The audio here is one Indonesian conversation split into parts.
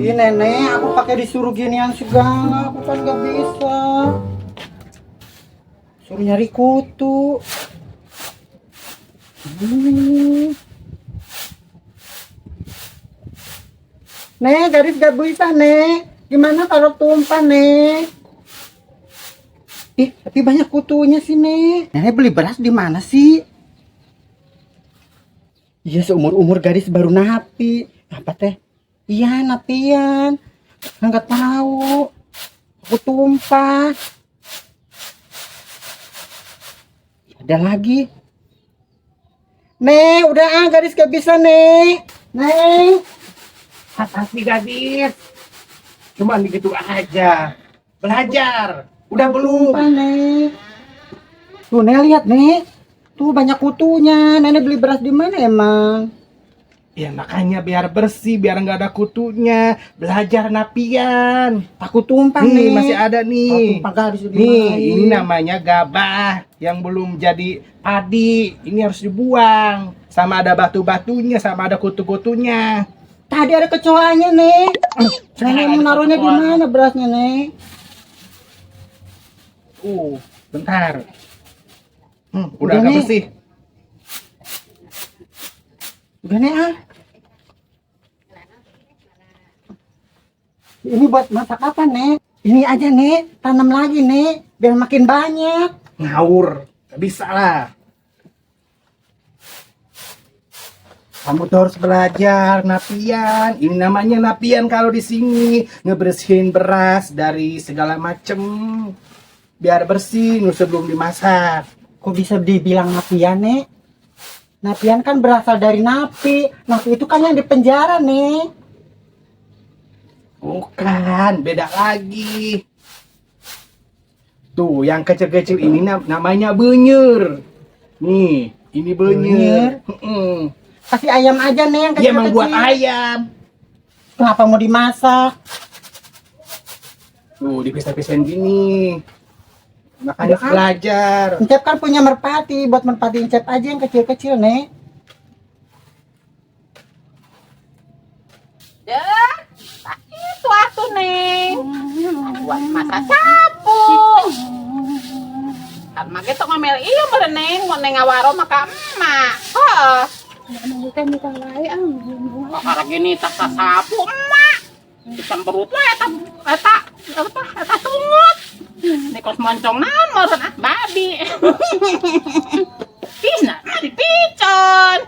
Ih nenek, aku pakai disuruh ginian segala, aku kan gak bisa. Suruh nyari kutu. Nek, garis gak bisa, Nek. Gimana kalau tumpah, Nek? Ih, tapi banyak kutunya sih, Nek. Nenek beli beras di mana sih? Iya, seumur-umur gadis baru napi. Apa teh? Iya, napian. Nggak tahu. Aku tumpah. Ada lagi. Nek, udah gadis gak bisa, Nek. Nek. Hati gadis. Cuman begitu aja. Belajar. Udah belum? Tumpah, Nek. Tuh, Nek lihat, Nek. Tuh banyak kutunya. Nenek beli beras di mana emang? Ya makanya biar bersih, biar nggak ada kutunya. Belajar napian. Aku tumpah, Nih Nek. masih ada Aku nih. tumpah gadis di Nih, mana? ini namanya gabah yang belum jadi padi. Ini harus dibuang. Sama ada batu-batunya, sama ada kutu-kutunya. Tadi ada kecoanya, Nek. Nenek Sekarang mau ada naruhnya di kecoanya. mana berasnya, Nek? Bentar. Udah Udah, agak Nek. bersih. Udah, Nek, ah. Ini buat masak apa, Nek? Ini aja, Nek. Tanam lagi, Nek. Biar makin banyak. Ngawur. Gak bisa lah. Kamu tuh harus belajar napian. Ini namanya napian kalau di sini ngebersihin beras dari segala macem. Biar bersih sebelum dimasak. Kok bisa dibilang napian, Nek? Napian kan berasal dari napi. Napi itu kan yang di penjara, Nek. Bukan, beda lagi. Tuh, yang kecil-kecil ini namanya benyur. Nih, ini benyur. Kasih ayam aja, Nek, yang Iya, emang kecil-kecil. buat ayam. Kenapa mau dimasak? Tuh, dipisah-pisahin gini. Makanya Udah, kan? belajar. Encep kan punya merpati. Buat merpati Encep aja yang kecil-kecil, Nek. Ya, itu atuh Neng. Buat masak sapu. Kan make tok ngamel ieu meureun Neng, mun Neng ngawaro maka emak. Heuh. Kakak gini tas sapu emak. Dicemberut we eta tungut. Nikos moncong naon meureun babi. Pisna mah dipicon.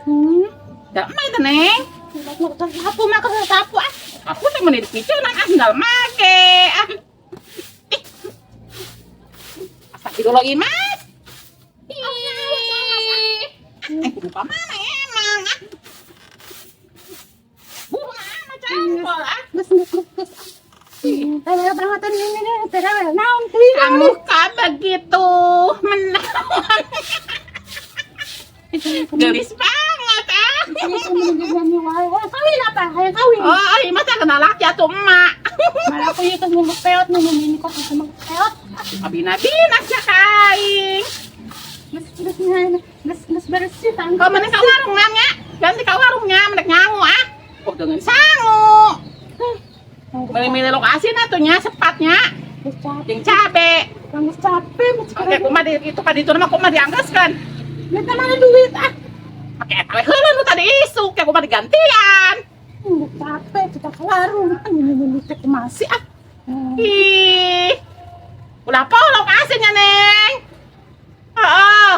Da mah itu Neng. Sapu mah keur sapu ah. Aku teh mun dipiconan tinggal make ah. Ih. Astagfirullah Mas. Ih. Buka mana emang ah. Buka mana campur ah. Kamu kan begitu menawan. Gelis banget ah. Kawin apa? Hayang kawin. Oh, ini masa kenal laki atuh emak. Malah aku ieu teh nyembuk peot nu ini kok sama peot. Abina-bina sia kaing. Geus bersih kan. Kau mana ka warung nya? Ganti ka warungnya, mendek nyangu ah. Oh, dengan sangu. Milih-milih lokasi na tuh nya sepatnya. Geus capek. Jeung cabe. Geus capek. Oke, kumaha di itu ka ditu mah kumaha dianggeskeun. Minta mana duit ah. Oke, eta we heula nu tadi isuk, kayak kumaha digantian. Geus capek kita ke warung. Ini teh masih ah. Ih. Udah apa lokasinya, Neng? Heeh.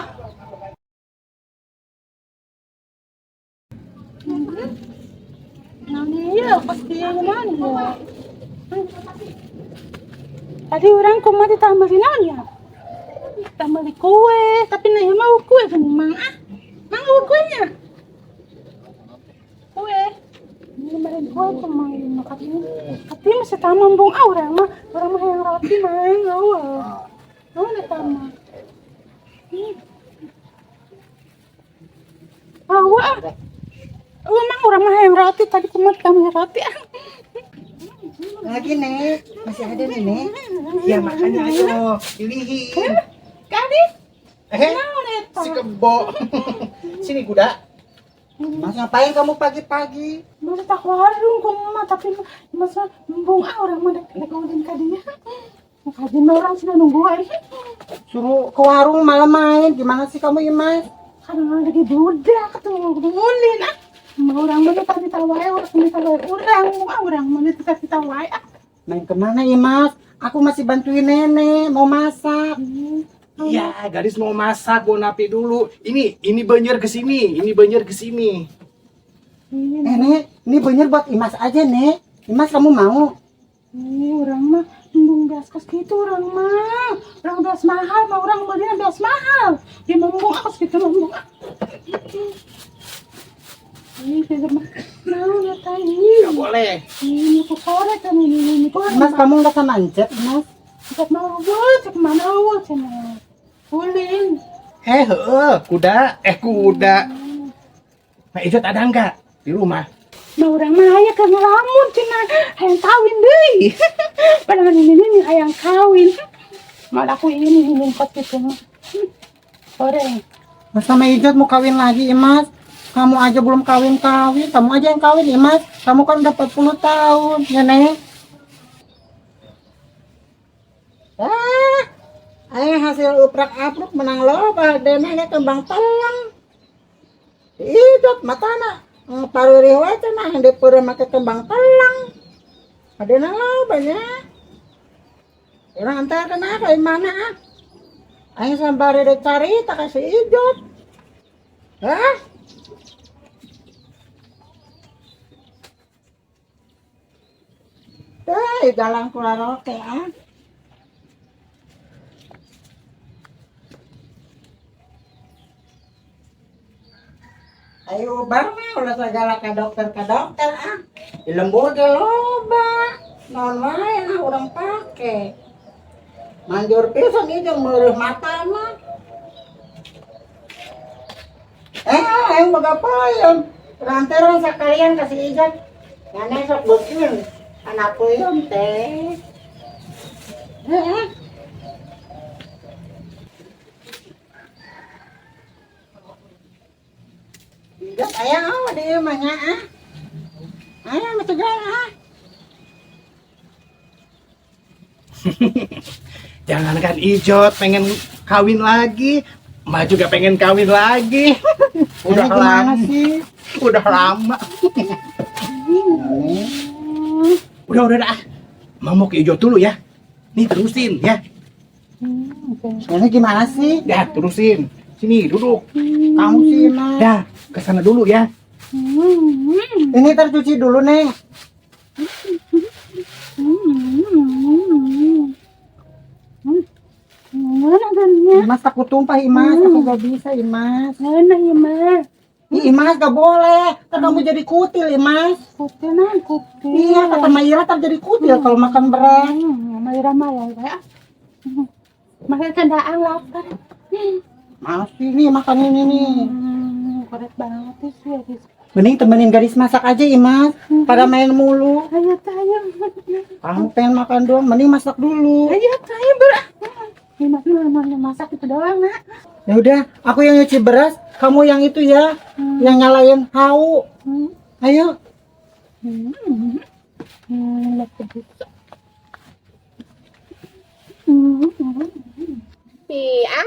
Nah iya pasti yang mana. Tadi orang kumaha ditambahin naon ya? Tambah kue, tapi nah mau kue kan mang ah. Mau kuenya. Kue. Ini kemarin kue sama makan ini. Tapi masih tamam bung ah orang mah yang roti mang awal. Oh na tama. Awal. Oh, emang orang mah yang roti tadi kumat kamu yang roti ah. Lagi, Nek. Masih ada nih, Nek. Ya makanya ayo pilihin. Kadi, Eh, naon eta? si kebo. Sini kuda. Mas ngapain kamu pagi-pagi? Masa tak warung kamu mah tapi masa bung orang mah dek ngomongin ka dia. Kajin orang sudah nunggu ay. Suruh ke warung malam main. Gimana sih kamu Imas? Kadang lagi budak tuh ngulin ah. Mau orang mana tapi tawai orang minta orang mana tapi tawai ah. Main kemana Imas? Aku masih bantuin nenek mau masak. Iya, gadis mau masak, mau napi dulu. Ini banyer ke sini, ini banyer ke sini. Nek, ini bener buat Imas aja Nek. Imas kamu mau? Orang mah nung beas kos gitu orang mah. Orang beas mahal mah orang beli beas mahal. Dia mau kos gitu mau. Ini kita mah mau ya tadi. Gak boleh. Ini aku sore kan ini Imas kamu nggak sama Ancet Imas? cek mau cek mana cina. Ulin. Kuda. Kuda. Nah, Ijot ada enggak di rumah? Nah orang mah aya ke ngelamun cina hayang kawin deui. Padahal ini hayang kawin. Malah aku ini kos gitu mah. Sore. Mas sama Ijot mau kawin lagi Imas? Kamu aja belum kawin-kawin, kamu aja yang kawin Imas. Kamu kan udah 40 tahun, ya Nek? Ayah hasil uprak-apruk menang loba, denanya kembang telang. Ijot matana, paruri wae cenah hende peureum make kembang telang. Adena loba nya. Urang anta kenapa mana ah? Ayah sambare de carita ka si Ijot. Hah? Teh, galang kula roke ah. Ayo ubar mah ulah segala ka dokter ah. Di lembur ge loba. Naon wae ah urang pake. Manjur pisan ieu jeung meureuh mata mah. Ayo boga payun. Ranteran sakalian ka si Ijat. Ngane sok beukeun. Anak puyun teh. Ijat aya awa di imah nya ah. Aya mah tegal ah. Jangankan Ijot pengen kawin lagi, Mak juga pengen kawin lagi. Udah Ini gimana lama sih? Udah lama. Udah dah. Mau ke Ijot dulu ya. Nih terusin ya. Ini gimana sih? Ya, terusin. Sini duduk. Kamu sih Mas. Dah, ke sana dulu ya. Ini tercuci dulu Neng. Mana gannya? Imas takut tumpah Imas, aku gak bisa Imas. Mana ya mah? Ih, Imas gak boleh, kan kamu jadi kutil Imas. Kutil kutil. Iya, kata Mayra tak jadi kutil kalau makan beras. Mayra mah ya. Makan kendaan lapar. Masih nih makan ini nih. Koret banget sih. Mending temenin gadis masak aja Imas, pada main mulu. Ayo tayo. Kamu pengen makan doang, mending masak dulu. Ayo tayo berat. Ini masak itu doang nak. Ya udah, aku yang nyuci beras, kamu yang itu ya, yang nyalain hau. Ayo. Iya.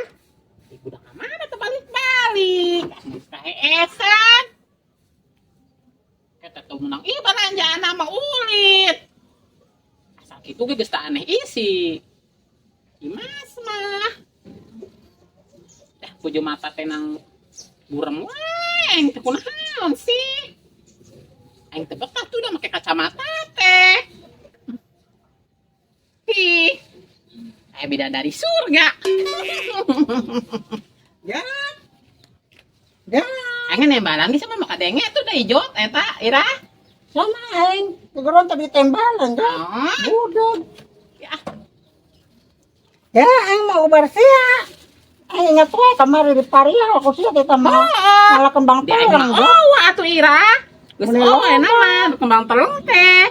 Ibu udah kemana tuh balik-balik? Kaesan. Kata tuh menang baranjaan sama ulit. Asal itu geus teu aneh isi. Imas mah. Puju mata tenang burem wae, aing teh kunaon sih? Aing teh betah tuh udah make kacamata teh. Ih. Kayak bidadari surga. Ya. Ya. Aing nembalan geus sama maka denge tuh da Ijot eta Ira. Sama aing, kegeron tadi tembalan kan. Oh, Udah. ya. Ya, aing mau bersih. Aing ingat wae kamari di Parial aku sih eta mah. Malah kembang Dia aing telang. mah atuh Ira. Geus Muni oe loba. nama kembang telung teh.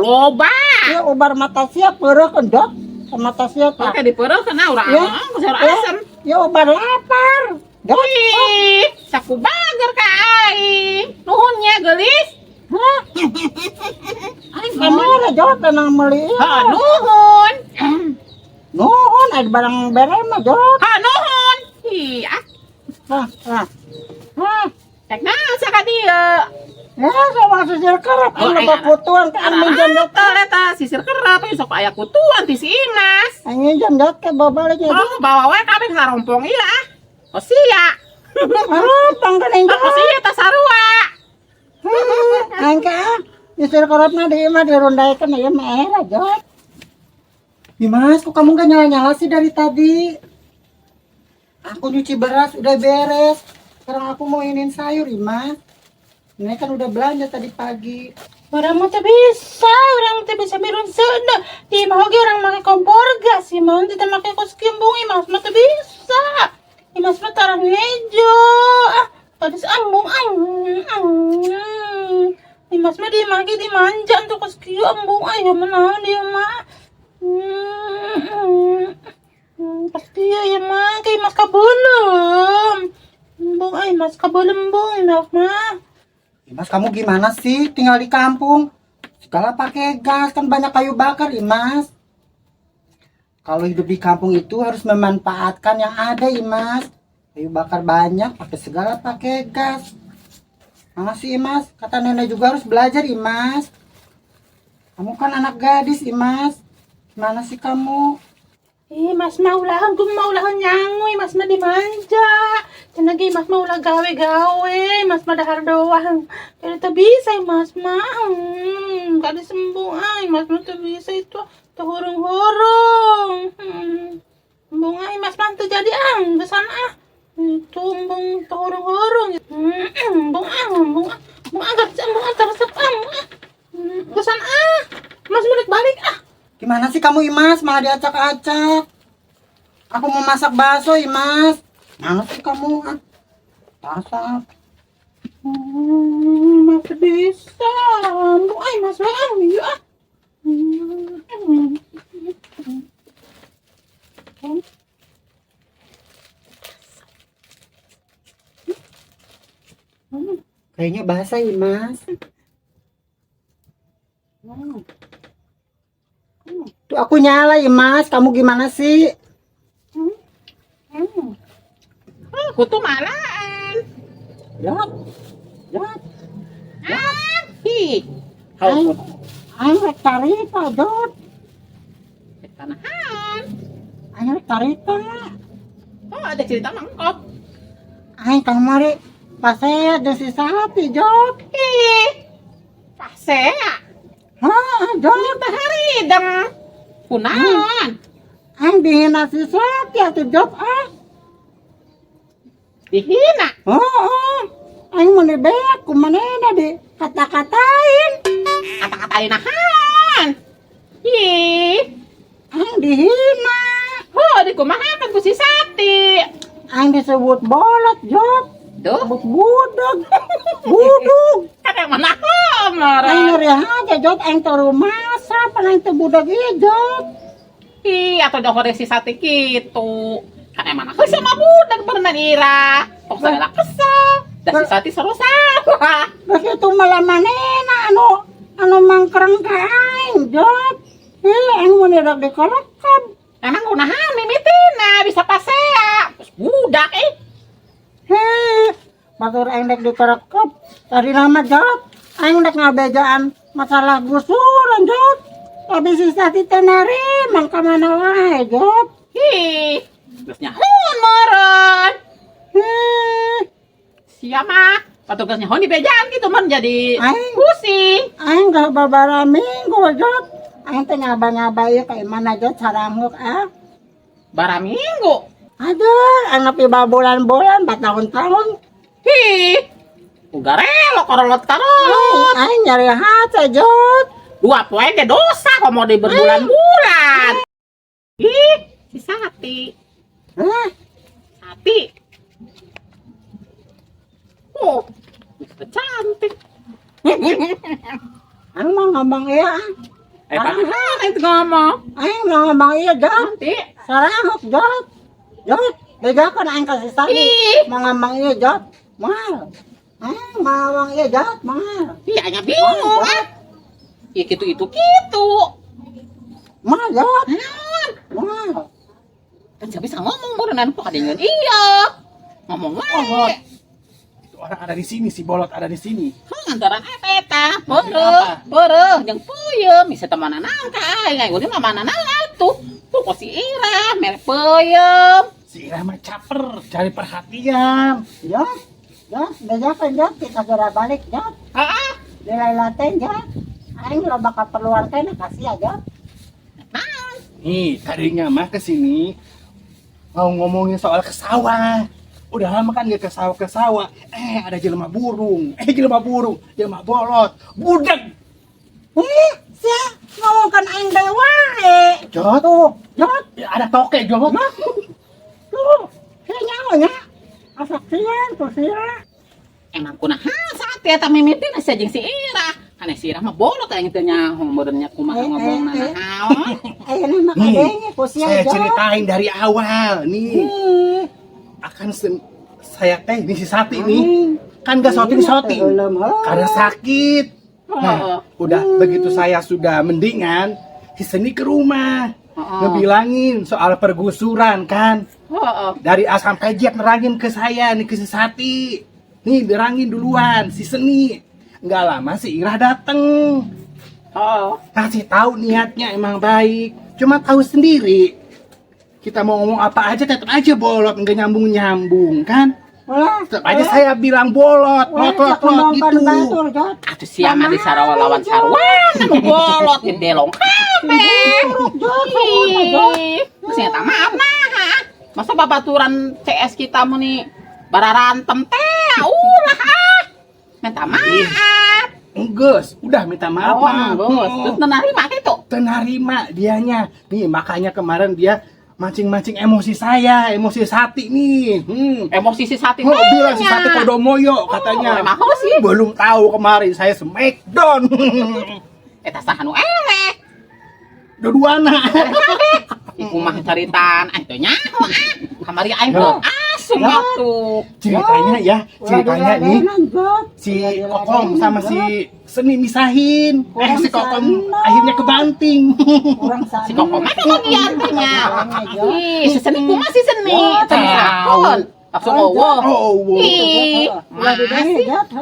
Loba. Ya ubar mata siap peureuh kendot. Mata siap. Oke dipeureun urang Ya. geus Ya. asem. Ya ubar lapar. Dah. Ih, saku bager ka aing. Jod, anang meli. Ha, nuhun. Nuhun, ay barang bere mah Jod. Ha, nuhun. Iya. Ha. Cek na sa ka dieu. Ya, sama sisir kerap, Oh, anu ay, bakutuan ke Ada angin jam Jod. eta sisir kerap sok aya kutuan ti si Imas. Angin jam Jod ke babalik ya. Oh, bawa wae kami sarompong ieu ah. Oh sia. Arupang kening Oh Jod. sia tas sarua. Angka, sisir kerapnya di mah dirundaikan ya mah era Jod. Dimas, kok kamu gak nyala-nyala sih dari tadi? Aku nyuci beras udah beres. Sekarang aku mau inin sayur, Dimas. Ini kan udah belanja tadi pagi. Orang mau orang teh bisa mirun sedang. Di mau orang pakai kompor gas sih, mau tidak pakai kos kimbung, Mas mah teh bisa. Mas mah taruh ngejo. Tadi ambung Mas mah dia maki dimanja untuk kos kieu ambung ayo menaon dia mah. Pasti ya mah kayak Mas kabelum. Ambung Mas kabelum bung Mas mah. Dimas, kamu gimana sih tinggal di kampung? Segala pakai gas, kan banyak kayu bakar, Dimas. Kalau hidup di kampung itu harus memanfaatkan yang ada, Imas. Kayu bakar banyak, pakai segala pakai gas. Mana sih, Imas? Kata nenek juga harus belajar, Imas. Kamu kan anak gadis, Imas. Gimana sih kamu? Mas maulahan nyangoy, Mas mah dimanja. Cenah Mas mau ulah gawe-gawe, Mas mah dahar doang. Jadi teu bisa Mas mah. Kada sembuh Mas mah teu bisa itu teu hurung-hurung. Embung Mas mah teu jadi gesan Itu embung teu hurung-hurung. Embung agak embung tersep gesan Mas balik balik Gimana sih kamu, Imas? Malah diacak-acak. Aku mau masak bakso, Imas. Mana sih kamu? Masak. Mas bisa. Mas ya. Kayaknya basah, Imas. Tuh aku nyala, Imas. Kamu gimana sih? Kutu malaan. Jod. Jod. Hi. Aing, aing rek tarita Jod. Tanahan. Aing rek tarita. Oh, ada cerita mangkok. Aing kang mari pasea jeung si Sati Jod. Ih. Pasea. Hah, Jod. Kita hari deng. Kunaon? Aing dihina si Sati atuh Jod Dihina. Oh. Aing mun dibeak kumanehna di kata-katain. Kata-katain nahan. Ih. Aing dihina. Oh, dikumahakan ku si Sati. Aing disebut bolot Jod. Duh. Disebut budeg. Budug. Kan yang mana Aing homer? ngeri aja Jod, aing teu rumasa pan aing teu budak ieu Jod. Ih, atau dah hore si Sati kitu. Kan yang mana sama budak berenang ira. Tok segala kesel. Dan si Sati seru sama. Terus itu malah manehna anu mangkreng ka aing Jod. Aing mun direk dikorekam. Emang kunahan mimitina bisa pasea. Terus budak Batur aing dek dikorekam. Tadi nama Jod. Aing dek ngabejaan masalah gusuran Jod. Tapi si Sati teh narima ka mana wae Jod. Ih, terus nyahun meren. Siapa? Petugas nyahun di bejaan gitu men jadi Aing. pusing. Aing gak babara minggu Jod. Aing teh nyaba-nyaba ieu ka mana Jod saranguk Bara minggu. Aduh, anak piba bulan-bulan 4 tahun-tahun. Ih, udah relo korolot karolot. Aing nyari hati Jod. 2 poe ge dosa kok mau di berbulan-bulan. Ih, si Sati. Sati. Oh, cantik. Aing mau ngomong iya. Mana itu ngomong? Aing mau ngomong iya Jod. Nanti. Saranguk Jod. Jod, bejakan aing kasih Sati. Ih. Mau ngomong iya Jod. Mal. Aing mau ngomong iya Jod, mal. Iya, nya bingung. Ya gitu. Mah jod. Naon? Mah. Kan saya bisa ngomong berenang kok ada yang iya. Ngomong wae. Itu orang ada di sini, si bolot ada di sini. Antaran eta, peureuh jeung peuyeum bisa temanan nangka aya urang mah mana atuh. Pokok si Ira mere peuyeum. Si Ira mah caper, cari perhatian. Jod. Bejakan jod kita geura balik jod. Heeh. Dilailatin jod. Aing lo bakal perluan teh kasih ya jod. Naon? Nih, tadinya mah kesini mau ngomongin soal ke sawah. Udah lama kan dia ke sawah. Ada jelema burung, jelema bolot, budeg. Sia ngomongkan aing deui wae. Jod, Jod. ada toke Jod. Tuh, nyawa nya. Asaksian tuh sia. Emang kunaha saat eta mimitin asa jeung si Ira. Kana si Ira mah bolot aya teh nyaho meureunnya kumaha ngomongna naon. Ayeuna mah Nih, kadenge ku sia saya jod. ceritain dari awal nih. Saya teh ini si Sati nih kan gak shooting karena sakit. Nah, udah begitu saya sudah mendingan, si Seni ke rumah ngebilangin soal pergusuran kan. Dari A sampai Z nerangin ke saya nih, ke si Sati. Nih nerangin duluan si Seni. Nggak lama si Ira dateng. Kasih tahu niatnya emang baik. Cuma tahu sendiri. Kita mau ngomong apa aja tetap aja bolot, nggak nyambung kan? Tetap aja saya bilang bolot, lot gitu. Atuh sia mah di Sarawak lawan sarwana nu bolot di delong kabeh. Geus eta maaf nah. Masa babaturan CS kita meni bararantem teh ulah minta maaf. Enggeus, udah minta maaf. Terus nerima gitu. Terima dianya. Nih makanya kemarin dia mancing-mancing emosi saya, emosi Sati nih. Emosi si Sati Oh, bilang si Sati kodomoyo katanya. Emang apa sih? Belum tahu kemarin saya smackdown. Eta saha nu eleh. Dua-duana. Iku mah caritaan teh nyaho kamari aing asup atuh. Ceritanya nih si Kokom sama si Seni misahin. Si Kokom akhirnya kebanting. Si Kokom mah kebagian teh nya. Si Seni kumaha si Seni? Takon. Langsung owo. Ih,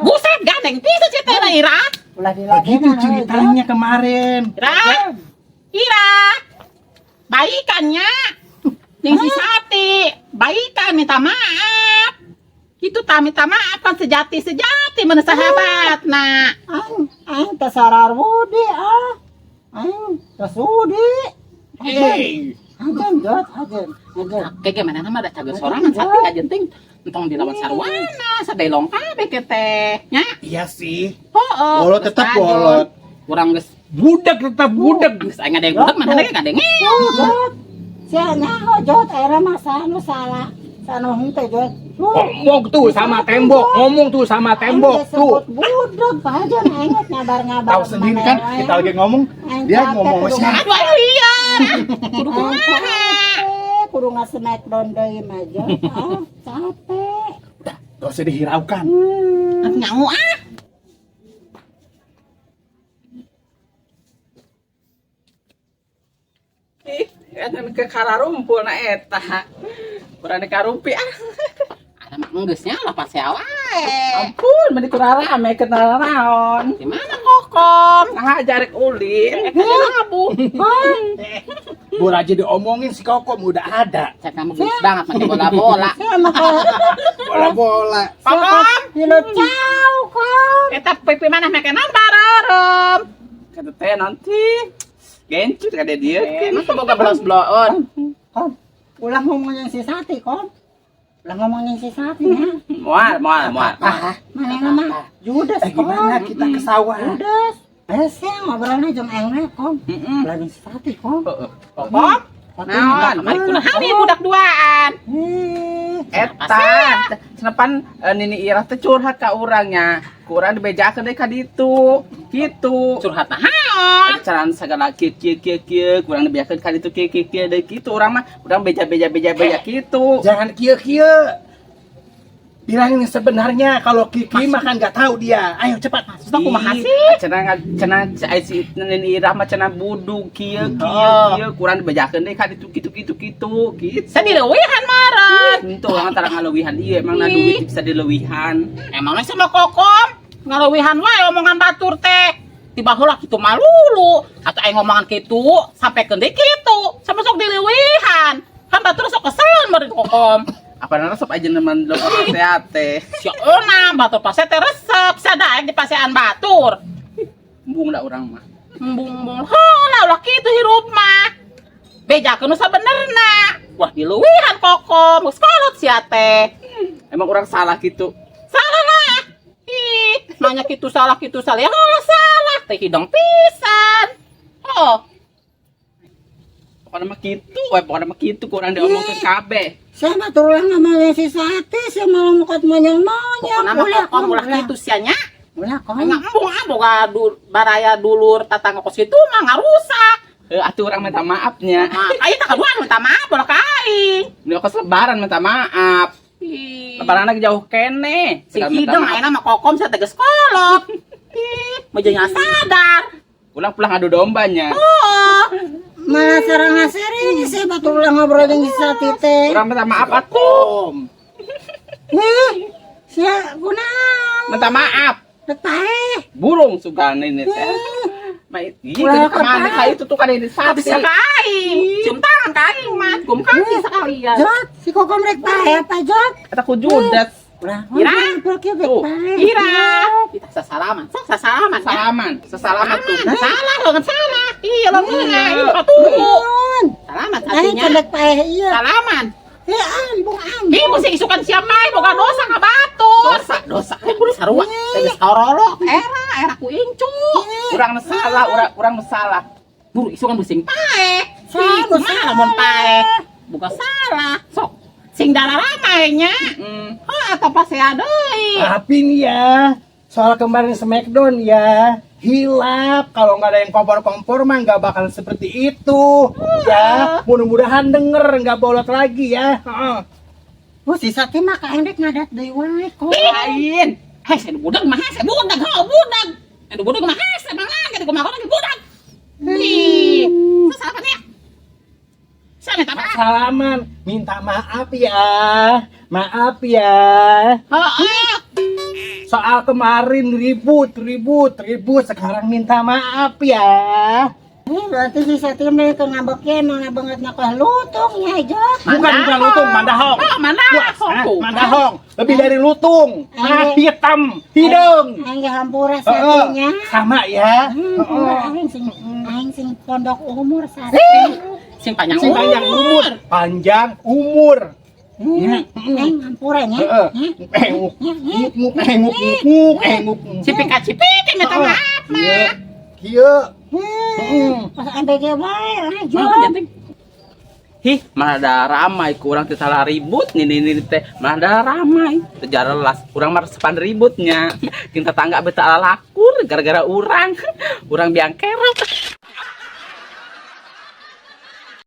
buset gandeng pisan si teh Ira. Begitu ceritanya kemarin. Ira. Baikannya. Yang si Sati, baikan minta maaf. Itu tak minta maaf kan sejati mana sahabat nah. Aing tersarar wudi aing tersudi. Ajen jod. Kayak gimana nama ada cager sorangan Sati gak jenting. Entong dilawan sarwana, sadelong kabeh ke teh nya. Iya sih. Bolot tetap bolot. Kurang geus Budak tetap budak. geus aya ngadeng budak mana ge ngadeng. Sia nyaho jod era mah sanu salah. Sanu henteu jod. Ngomong tuh sama tembok, tuh. Budak pajan aing ngabar-ngabar. Tahu sendiri kan kita lagi ngomong, dia ngomong sama siapa? Aduh liar. Kudu kumaha? Kudu ngasmackdown deui mah jod. Capek. Udah, gak usah dihiraukan. Nyaho Eta ke kararumpul na eta. Berani karumpi Ada mah geusnya lah pas wae. Ampun, meni kurang rame kenal naon. Di mana Kokom? Nah, jarek ulin. Labu. Bu aja diomongin si Kokom udah ada. Cek kamu geus banget make bola-bola. Bola-bola. Kokom, Hilo ciao kom. eta pipi mana make naon barerem. Kata teh nanti gencut kada dia. Masa boga belos-bloon. Kom. Ulang ngomongin si Sati kom. Ulang ngomongin si Sati ya. Mual. Mana nama? Judes kom. Gimana kita ke sawah? Judes. Sih ngobrolnya jeung engna kom. Ulang si Sati kom. Kokom, naon? Mari kunaha ieu budak duaan. Eta, senepan Nini Ira teh curhat ka urangnya. Kurang dibejakeun deui ka ditu. Kitu. Curhat naon? Acaraan segala kieu kurang dibejakeun ka ditu kieu deui kitu urang mah urang beja kitu. Jangan kieu-kieu. Bilangin sebenarnya kalau Kiki makan nggak tahu dia. Ayo cepat. Maksudnya aku makasih. Cenah si Nini Irah mah cenah buduk kieu kurang dibejakeun deui ka ditu kitu. Saya dileuwihan maren. Henteu antara ngaleuwihan ieu emang na duit bisa dileuwihan. Emangnya sama kokom ngaleuwihan wae omongan batur teh. Tiba heula kitu malulu atuh aing ngomongan kitu sampai keun deui kitu sama sok dileuwihan. Kan batur sok kesel meureun kokom. Apa nana resep aja nemen lo sehat teh. Si ona batur pase teh resep sadaek di pasean batur. Embung da urang mah. Embung-embung heula ulah kitu hirup mah. Bejakeun nu sabenerna. Wah dileuwihan kokom geus kolot sia teh. Emang urang salah gitu. Salah lah. Ih, nanya kitu salah ya heula salah teh hidung pisan. Oh, Pokoknya mah gitu kurang diomongkeun kabeh. Saya mah tulang ngomongin si Sati, saya malah mukat monyong-monyong. pokona mah kokom ulah kitu sia nya. Ulah kok. Nya embung boga baraya dulur tatangga kos kitu mah ngarusak. Atuh urang minta maafnya. Maaf, aing tak kadua minta maaf bola ka aing. Dia kos lebaran minta maaf. Ih, Lebaran lagi jauh kene. si Minta hidung maaf. ayeuna mah kokom saya tegas kolot. Ih, mejanya sadar. Pulang adu dombanya. Oh, Malah serang-sering saya batu ulang ngobrol dengan si Sati teh. Urang minta maaf atuh. Sia kunaon? Minta maaf. Teh. Burung sugane ini teh. Mai Ulah kemana kapan? ka itu tuh kan ini habis sate. ka aing. Cium tangan ka aing mah, gum kaki sekalian. Jot, si kokom rek pae apa Jot? Kata ku judet. Ulah, Ira. pergi rek Tuh, pae. Ira, kita sasalaman, sasalaman. Sesalaman tuh. Salah, jangan salah. Iya, lo nggak atuh. Nun. Salaman Aing artinya. cendek pae ieu. Salaman. Ambung. Ih, mesti isukan siapa mai boga dosa ka batur. Dosa. Kudu sarua. Geus karolo. Era ku incu. Urang salah. Buru isukan busing pae. Salah, Ih, kumaha lamun pae? Bukan salah. Sok. Sing dara ramai nya. Hah, eta pas saya deui. Tapi nih ya, soal kemarin Smackdown ya, hilap. Kalau nggak ada yang kompor-kompor mah nggak bakal seperti itu. Ya, mudah-mudahan denger nggak bolot lagi ya. Heeh. Oh, si Sati mah ka endek ngadat deui wae kok. Lain. Hei, saya budak mah hese budak, budak. Ada budak mah hese mangga di kumaha lagi budak. Ih, sasalaman ya. Saya minta maaf. Salaman, minta maaf ya. Maaf ya. Heeh. Soal kemarin ribut, sekarang minta maaf ya. Berarti si Sati mah ke ngambeknya emang banget ke lutung ya Jot. Bukan lutung, mandahong. Oh, mana? Mandahong, lebih dari lutung. Ayo. Hitam, hidung. Aing hampura Heeh, Satinya. sama ya. Heeh. Aing sing pondok umur Sati. Sing panjang Sing panjang umur, panjang umur. Aing hampurannya. Heeh. Enguk. Cipika-cipiki minta maaf mah. Kieu. Pas ampe ge wae Mau Jot. janting. Hih, malah ada ramai kurang teu salah ribut ini teh. Malah ada ramai. Teu jarelas, urang mah sepan ributnya. Kita tangga beta lakur gara-gara urang. Urang biang kerok.